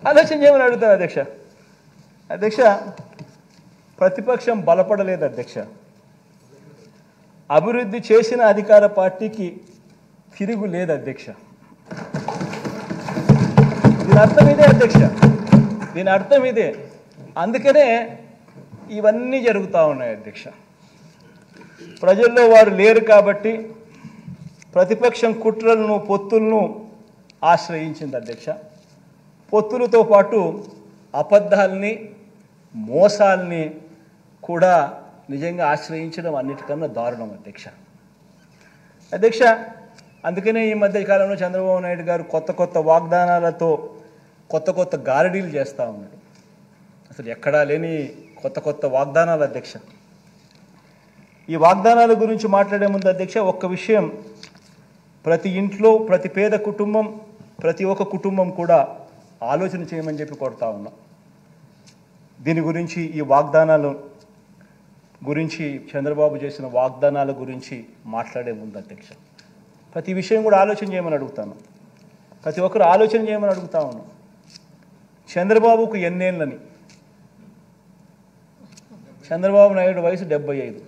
ఆలోచన చేయమని అడుగుతాను అధ్యక్ష. అధ్యక్ష, ప్రతిపక్షం బలపడలేదు అధ్యక్ష. అభివృద్ధి చేసిన అధికార పార్టీకి తిరుగు లేదు అధ్యక్ష. దీని అర్థం ఇదే అధ్యక్ష, దీని అర్థం ఇదే. అందుకనే ఇవన్నీ జరుగుతూ ఉన్నాయి అధ్యక్ష. ప్రజల్లో వారు లేరు కాబట్టి ప్రతిపక్షం కుట్రలను పొత్తులను ఆశ్రయించింది అధ్యక్ష. పొత్తులతో పాటు అబద్ధాలని మోసాలని కూడా నిజంగా ఆశ్రయించడం అన్నిటికన్నా దారుణం అధ్యక్ష. అధ్యక్ష, అందుకనే ఈ మధ్య కాలంలో చంద్రబాబు నాయుడు గారు కొత్త కొత్త వాగ్దానాలతో కొత్త కొత్త గారడీలు చేస్తూ ఉన్నాడు. అసలు ఎక్కడా లేని కొత్త కొత్త వాగ్దానాలు అధ్యక్ష. ఈ వాగ్దానాల గురించి మాట్లాడే ముందు అధ్యక్ష ఒక్క విషయం, ప్రతి ఇంట్లో ప్రతి పేద కుటుంబం ప్రతి ఒక్క కుటుంబం కూడా ఆలోచన చేయమని చెప్పి కోరుతా ఉన్నా. దీని గురించి ఈ వాగ్దానాల గురించి చంద్రబాబు చేసిన వాగ్దానాల గురించి మాట్లాడే ముందు అధ్యక్ష ప్రతి విషయం కూడా ఆలోచన చేయమని అడుగుతాను. ప్రతి ఒక్కరు ఆలోచన చేయమని అడుగుతా ఉన్నాను. చంద్రబాబుకు ఎన్నేళ్ళని? చంద్రబాబు నాయుడు వయసు 75.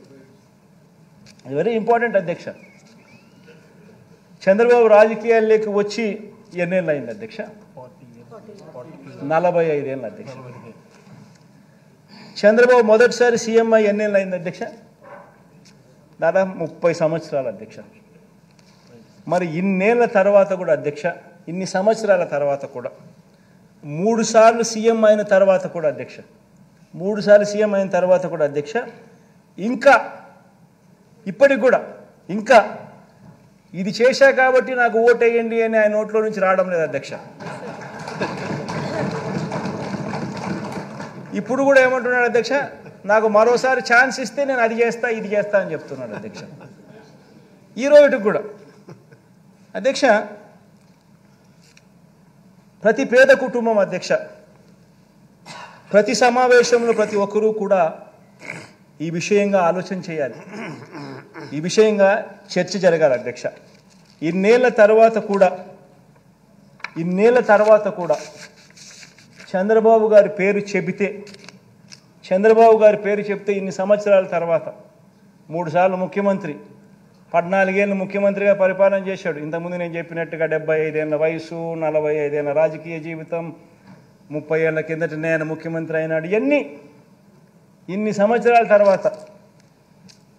ఇది వెరీ ఇంపార్టెంట్ అధ్యక్ష. చంద్రబాబు రాజకీయాల్లోకి వచ్చి ఎన్నేళ్ళు అయింది అధ్యక్ష? 45 ఏళ్ళు అధ్యక్ష. చంద్రబాబు మొదటిసారి సీఎం అయ్యి ఎన్నేళ్ళు అయింది అధ్యక్ష? దాదాపు 30 సంవత్సరాలు అధ్యక్ష. మరి ఇన్నేళ్ల తర్వాత కూడా అధ్యక్ష, ఇన్ని సంవత్సరాల తర్వాత కూడా 3 సార్లు సీఎం అయిన తర్వాత కూడా అధ్యక్ష, 3 సార్లు సీఎం అయిన తర్వాత కూడా అధ్యక్ష, ఇంకా ఇప్పటికి కూడా ఇంకా ఇది చేశా కాబట్టి నాకు ఓటేయండి అని ఆయన నోట్లో నుంచి రావడం లేదు అధ్యక్ష. ఇప్పుడు కూడా ఏమంటున్నాడు అధ్యక్ష, నాకు మరోసారి ఛాన్స్ ఇస్తే నేను అది చేస్తా ఇది చేస్తా అని చెప్తున్నాడు అధ్యక్ష. ఈ రోజుకి కూడా అధ్యక్ష ప్రతి పేద కుటుంబం అధ్యక్ష, ప్రతి సమావేశంలో ప్రతి ఒక్కరూ కూడా ఈ విషయంగా ఆలోచన చేయాలి, ఈ విషయంగా చర్చ జరగాలి అధ్యక్ష. ఇన్నేళ్ల తర్వాత కూడా చంద్రబాబు గారి పేరు చెబితే ఇన్ని సంవత్సరాల తర్వాత 3 సార్లు ముఖ్యమంత్రి, 14 ఏళ్ళు ముఖ్యమంత్రిగా పరిపాలన చేశాడు. ఇంతకుముందు నేను చెప్పినట్టుగా 75 ఏళ్ళ వయసు, 45 ఏళ్ళ రాజకీయ జీవితం, 30 ఏళ్ల కిందట నేను ముఖ్యమంత్రి అయినాడు. ఇన్ని సంవత్సరాల తర్వాత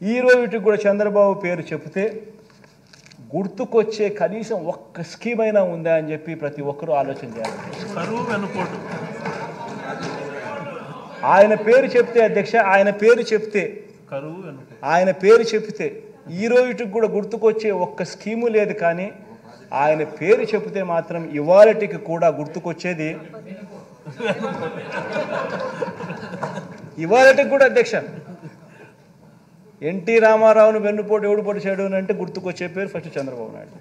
ఈ రోజుకి కూడా చంద్రబాబు పేరు చెబితే గుర్తుకొచ్చే కనీసం ఒక్క స్కీమ్ అయినా ఉందా అని చెప్పి ప్రతి ఒక్కరూ ఆలోచన చేయాలి. ఆయన పేరు చెప్తే అధ్యక్ష, ఆయన పేరు చెప్తే ఈ రోజుకి కూడా గుర్తుకొచ్చే ఒక్క స్కీము లేదు. కానీ ఆయన పేరు చెబితే మాత్రం ఇవాళటికి కూడా గుర్తుకొచ్చేది ఇవాళటికి కూడా అధ్యక్ష ఎన్టీ రామారావును వెన్నుపోటు ఎవడు పొడిచాడు అని అంటే గుర్తుకొచ్చే పేరు ఫస్ట్ చంద్రబాబు నాయుడు.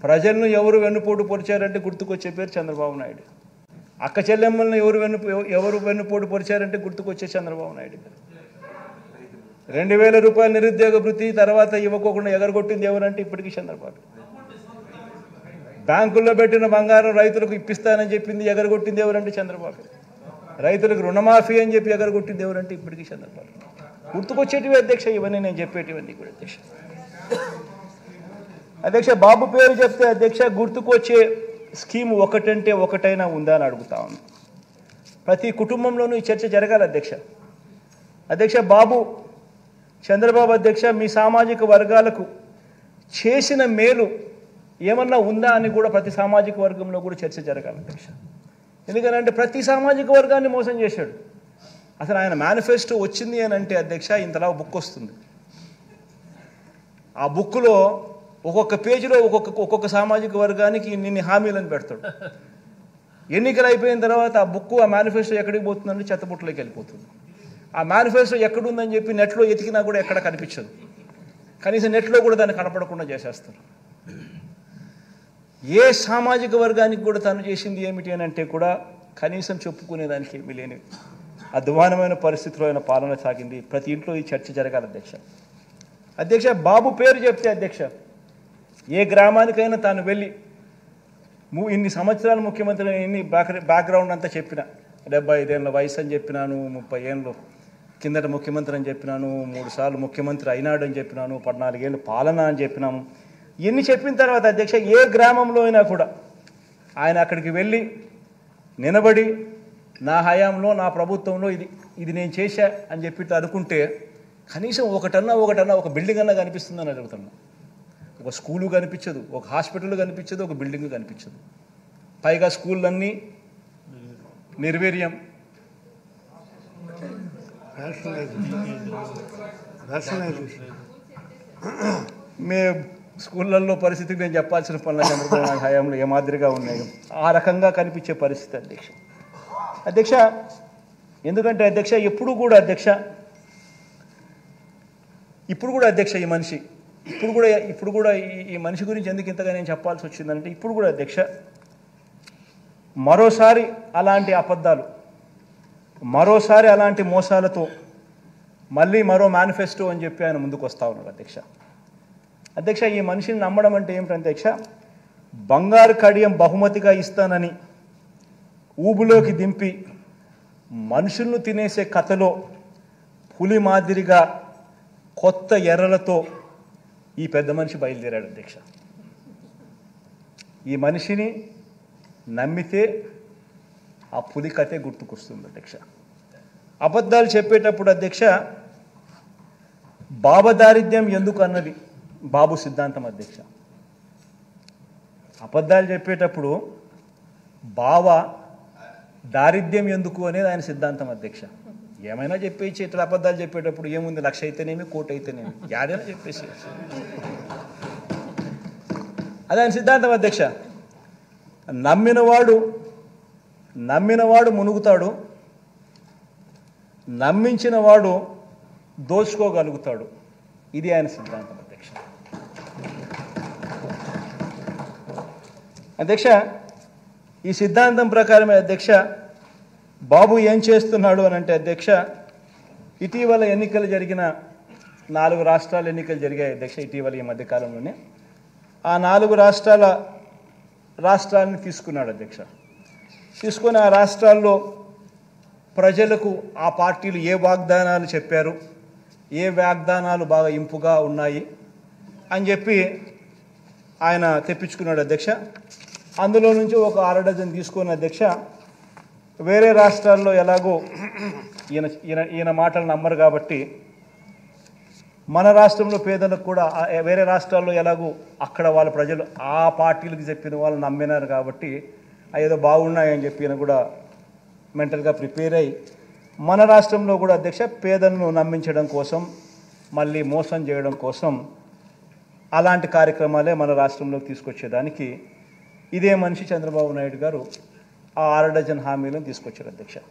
ప్రజలను ఎవరు వెన్నుపోటు పొడిచారంటే గుర్తుకొచ్చే పేరు చంద్రబాబు నాయుడు. అక్క చెల్లెమ్మలను ఎవరు వెన్నుపోటు పొడిచారంటే గుర్తుకొచ్చే చంద్రబాబు నాయుడు. 2000 రూపాయల నిరుద్యోగ భృతి తర్వాత ఇవ్వకోకుండా ఎగరగొట్టింది ఎవరంటే ఇప్పటికీ చంద్రబాబు. బ్యాంకుల్లో పెట్టిన బంగారం రైతులకు ఇప్పిస్తానని చెప్పింది ఎగరగొట్టింది ఎవరంటే చంద్రబాబు. రైతులకు రుణమాఫీ అని చెప్పి ఎగరగొట్టింది ఎవరంటే ఇప్పటికీ చంద్రబాబు. గుర్తుకొచ్చేటివి అధ్యక్ష ఇవన్నీ, నేను చెప్పేటివన్నీ కూడా అధ్యక్ష. అధ్యక్ష బాబు పేరు చెప్తే అధ్యక్ష గుర్తుకొచ్చే స్కీమ్ ఒకటంటే ఒకటైనా ఉందా అని అడుగుతా ఉన్నాను. ప్రతి కుటుంబంలోనూ ఈ చర్చ జరగాలి అధ్యక్ష. అధ్యక్ష చంద్రబాబు అధ్యక్ష మీ సామాజిక వర్గాలకు చేసిన మేలు ఏమన్నా ఉందా అని కూడా ప్రతి సామాజిక వర్గంలో కూడా చర్చ జరగాలి అధ్యక్ష. ఎందుకంటే ప్రతి సామాజిక వర్గాన్ని మోసం చేశాడు. అసలు ఆయన మేనిఫెస్టో వచ్చింది అని అంటే అధ్యక్ష ఇంతలా బుక్ వస్తుంది. ఆ బుక్లో ఒక్కొక్క పేజీలో ఒక్కొక్క సామాజిక వర్గానికి ఇన్ని హామీలను పెడతాడు. ఎన్నికలు అయిపోయిన తర్వాత ఆ బుక్ ఆ మేనిఫెస్టో ఎక్కడికి పోతుందంటే చెత్తబుట్టలోకి వెళ్ళిపోతుంది. ఆ మేనిఫెస్టో ఎక్కడుందని చెప్పి నెట్లో ఎతికినా కూడా ఎక్కడ కనిపించదు. కనీసం నెట్లో కూడా దాన్ని కనపడకుండా చేసేస్తారు. ఏ సామాజిక వర్గానికి కూడా తను చేసింది ఏమిటి అని అంటే కూడా కనీసం చెప్పుకునేదానికి ఏమీ లేని అధ్వానమైన పరిస్థితిలో ఆయన పాలన సాగింది. ప్రతి ఇంట్లో ఈ చర్చ జరగాలి అధ్యక్ష. అధ్యక్ష బాబు పేరు చెప్తే అధ్యక్ష ఏ గ్రామానికైనా తాను వెళ్ళి ఇన్ని సంవత్సరాలు ముఖ్యమంత్రి ఇన్ని బ్యాక్గ్రౌండ్ అంతా చెప్పిన 75 ఏళ్ళ వయసు అని చెప్పినాను, 30 ఏళ్ళు కిందట ముఖ్యమంత్రి అని చెప్పినాను, 3 సార్లు ముఖ్యమంత్రి అయినాడు అని చెప్పినాను, 14 ఏళ్ళు పాలన అని చెప్పినాము. ఇన్ని చెప్పిన తర్వాత అధ్యక్ష ఏ గ్రామంలో అయినా కూడా ఆయన అక్కడికి వెళ్ళి నిలబడి నా హయాంలో నా ప్రభుత్వంలో ఇది నేను చేశా అని చెప్పి అనుకుంటే కనీసం ఒకటన్నా ఒక బిల్డింగ్ అన్నా కనిపిస్తుందని అడుగుతున్నా. ఒక స్కూలు కనిపించదు, ఒక హాస్పిటల్ కనిపించదు, ఒక బిల్డింగ్ కనిపించదు. పైగా స్కూళ్ళన్నీ నిర్వీర్యం. మే స్కూళ్ళల్లో పరిస్థితికి నేను చెప్పాల్సిన పనులు చంద్రబాబు నాయుడు హయాంలో ఏ మాదిరిగా ఉన్నాయో ఆ రకంగా కనిపించే పరిస్థితి అధ్యక్ష. ఎందుకంటే అధ్యక్ష ఇప్పుడు కూడా అధ్యక్ష ఈ మనిషి ఇప్పుడు కూడా ఈ మనిషి గురించి ఎందుకు ఇంతగా నేను చెప్పాల్సి వచ్చిందంటే ఇప్పుడు కూడా అధ్యక్ష మరోసారి అలాంటి అబద్ధాలు, మరోసారి అలాంటి మోసాలతో మళ్ళీ మరో మేనిఫెస్టో అని చెప్పి ఆయన ముందుకు వస్తూ ఉన్నాడు అధ్యక్ష. ఈ మనిషిని నమ్మడం అంటే ఏమిటంటే అధ్యక్ష, బంగారు కడియం బహుమతిగా ఇస్తానని ఊబులోకి దింపి మనుషులను తినేసే కథలో పులి మాదిరిగా కొత్త ఎర్రలతో ఈ పెద్ద మనిషి బయలుదేరాడు అధ్యక్ష. ఈ మనిషిని నమ్మితే ఆ పులి కథే గుర్తుకొస్తుంది అధ్యక్ష. అబద్ధాలు చెప్పేటప్పుడు అధ్యక్ష బాబదారిద్ర్యం ఎందుకు అన్నది బాబు సిద్ధాంతం అధ్యక్ష. అబద్ధాలు చెప్పేటప్పుడు బావ దారిద్ర్యం ఎందుకు అనేది ఆయన సిద్ధాంతం అధ్యక్ష. ఏమైనా చెప్పేసి ఇట్లా అబద్ధాలు చెప్పేటప్పుడు ఏముంది, 1,00,000 అయితేనేమి, 1,00,00,000 అయితేనేమి, యాడైనా చెప్పేసి అది ఆయన సిద్ధాంతం అధ్యక్ష. నమ్మినవాడు మునుగుతాడు, నమ్మించిన వాడు దోచుకోగలుగుతాడు. ఇది ఆయన సిద్ధాంతం అధ్యక్ష. ఈ సిద్ధాంతం ప్రకారమే అధ్యక్ష బాబు ఏం చేస్తున్నాడు అని అంటే అధ్యక్ష, ఇటీవల ఎన్నికలు జరిగిన 4 రాష్ట్రాల ఎన్నికలు జరిగాయి అధ్యక్ష ఇటీవల ఈ మధ్యకాలంలోనే. ఆ 4 రాష్ట్రాలని తీసుకున్నాడు అధ్యక్ష. తీసుకొని ఆ రాష్ట్రాల్లో ప్రజలకు ఆ పార్టీలు ఏ వాగ్దానాలు చెప్పారు, ఏ వాగ్దానాలు బాగా ఇంపుగా ఉన్నాయి అని చెప్పి ఆయన తెప్పించుకున్నాడు అధ్యక్ష. అందులో నుంచి ఒక 6 డజన్ తీసుకున్న అధ్యక్ష వేరే రాష్ట్రాల్లో ఎలాగో ఈయన మాటలు నమ్మరు కాబట్టి మన రాష్ట్రంలో పేదలకు కూడా వేరే రాష్ట్రాల్లో ఎలాగో అక్కడ వాళ్ళ ప్రజలు ఆ పార్టీలకు చెప్పిన వాళ్ళు నమ్మినారు కాబట్టి ఏదో బాగున్నాయని చెప్పి ఈయన కూడా మెంటల్గా ప్రిపేర్ అయ్యి మన రాష్ట్రంలో కూడా అధ్యక్ష పేదలను నమ్మించడం కోసం, మళ్ళీ మోసం చేయడం కోసం అలాంటి కార్యక్రమాలే మన రాష్ట్రంలోకి తీసుకొచ్చేదానికి ఇదే మనిషి చంద్రబాబు నాయుడు గారు ఆ 6 డజన్ హామీలను తీసుకొచ్చారు అధ్యక్ష.